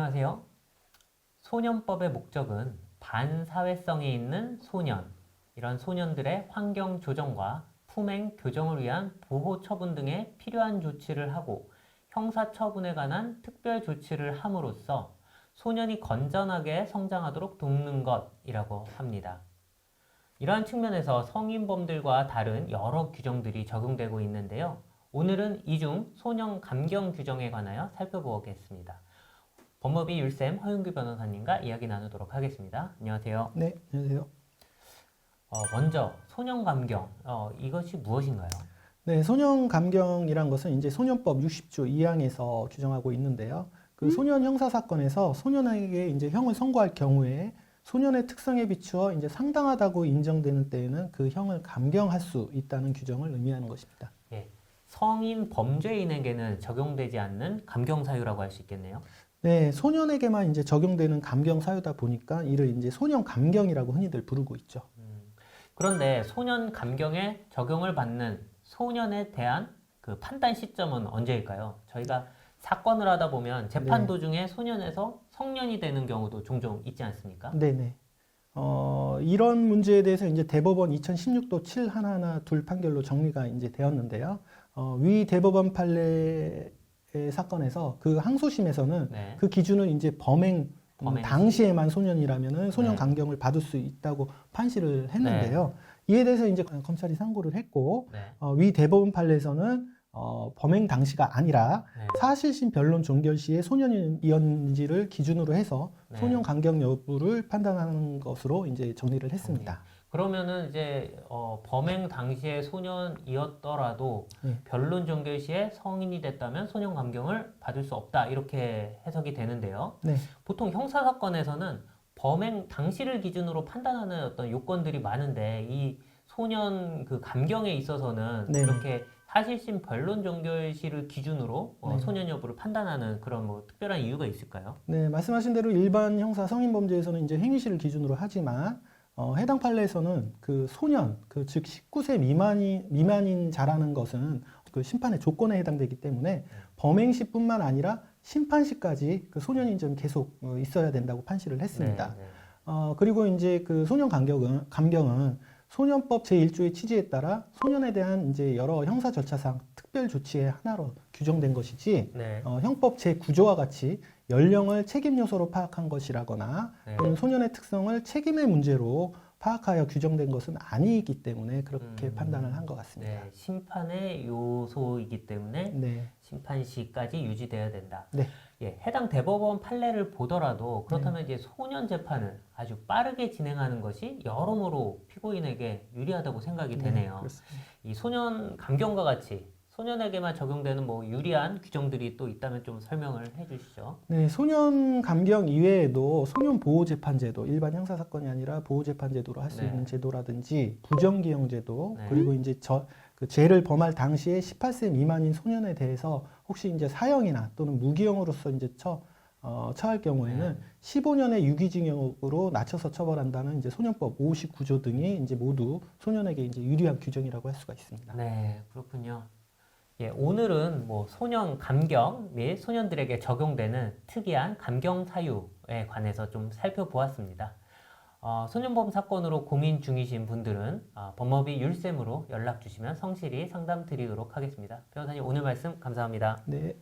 안녕하세요. 소년법의 목적은 반사회성이 있는 소년, 이런 소년들의 환경 조정과 품행 교정을 위한 보호 처분 등의 필요한 조치를 하고 형사 처분에 관한 특별 조치를 함으로써 소년이 건전하게 성장하도록 돕는 것이라고 합니다. 이러한 측면에서 성인범들과 다른 여러 규정들이 적용되고 있는데요. 오늘은 이 중 소년 감경 규정에 관하여 살펴보겠습니다. 법무비 율쌤 허윤규 변호사님과 이야기 나누도록 하겠습니다. 안녕하세요. 네, 안녕하세요. 먼저 소년 감경, 이것이 무엇인가요? 네, 소년 감경이란 것은 이제 소년법 60조 2항에서 규정하고 있는데요. 그 소년 형사 사건에서 소년에게 이제 형을 선고할 경우에 소년의 특성에 비추어 이제 상당하다고 인정되는 때에는 그 형을 감경할 수 있다는 규정을 의미하는 것입니다. 예, 성인 범죄인에게는 적용되지 않는 감경 사유라고 할 수 있겠네요. 네, 소년에게만 이제 적용되는 감경 사유다 보니까 이를 이제 소년 감경이라고 흔히들 부르고 있죠. 그런데 소년 감경에 적용을 받는 소년에 대한 그 판단 시점은 언제일까요? 저희가 사건을 하다 보면 재판 네. 도중에 소년에서 성년이 되는 경우도 종종 있지 않습니까? 네네. 이런 문제에 대해서 이제 대법원 2016도 71122 판결로 정리가 이제 되었는데요. 위 대법원 판례의 사건에서 그 항소심에서는 네. 그 기준을 이제 범행 범행 당시에만 소년이라면은 소년 네. 감경을 받을 수 있다고 판시를 했는데요. 이에 대해서 이제 검찰이 상고를 했고, 네. 위 대법원 판례에서는 범행 당시가 아니라 네. 사실심 변론 종결 시에 소년이었는지를 기준으로 해서 네. 소년 감경 여부를 판단하는 것으로 이제 정리를 했습니다. 그러면은 이제 범행 당시에 소년이었더라도 네. 변론 종결 시에 성인이 됐다면 소년 감경을 받을 수 없다 이렇게 해석이 되는데요. 네. 보통 형사 사건에서는 범행 당시를 기준으로 판단하는 어떤 요건들이 많은데 이 소년 그 감경에 있어서는 네. 이렇게 사실심 변론 종결 시를 기준으로 네. 소년 여부를 판단하는 그런 뭐 특별한 이유가 있을까요? 네, 말씀하신 대로 일반 형사 성인 범죄에서는 이제 행위시를 기준으로 하지만 해당 판례에서는 그 소년, 즉 19세 미만인 자라는 것은 그 심판의 조건에 해당되기 때문에 범행 시뿐만 아니라 심판 시까지 그 소년이 좀 계속 있어야 된다고 판시를 했습니다. 네, 네. 그리고 이제 그 소년 감경은 소년법 제1조의 취지에 따라 소년에 대한 이제 여러 형사 절차상 특별 조치의 하나로 규정된 것이지, 네. 형법 제9조와 같이 연령을 책임 요소로 파악한 것이라거나 네. 또는 소년의 특성을 책임의 문제로 파악하여 규정된 것은 아니기 때문에 그렇게 판단을 한 것 같습니다. 네, 심판의 요소이기 때문에 네. 심판 시까지 유지돼야 된다. 네. 예, 해당 대법원 판례를 보더라도 그렇다면 이제 소년 재판을 아주 빠르게 진행하는 것이 여러모로 피고인에게 유리하다고 생각이 되네요. 그렇습니다. 이 소년 감경과 같이 소년에게만 적용되는 뭐 유리한 규정들이 또 있다면 좀 설명을 해주시죠. 네, 소년 감경 이외에도 소년 보호 재판제도, 일반 형사 사건이 아니라 보호 재판제도로 할 수 네. 있는 제도라든지 부정기형제도, 네. 그리고 이제 그 죄를 범할 당시에 18세 미만인 소년에 대해서 혹시 이제 사형이나 또는 무기형으로서 이제 처할 경우에는 15년의 유기징역으로 낮춰서 처벌한다는 이제 소년법 59조 등이 이제 모두 소년에게 이제 유리한 규정이라고 할 수가 있습니다. 네, 그렇군요. 예, 오늘은 뭐 소년 감경 및 소년들에게 적용되는 특이한 감경 사유에 관해서 좀 살펴보았습니다. 소년범 사건으로 고민 중이신 분들은 법무비 율쌤으로 연락 주시면 성실히 상담 드리도록 하겠습니다. 변호사님 오늘 말씀 감사합니다. 네.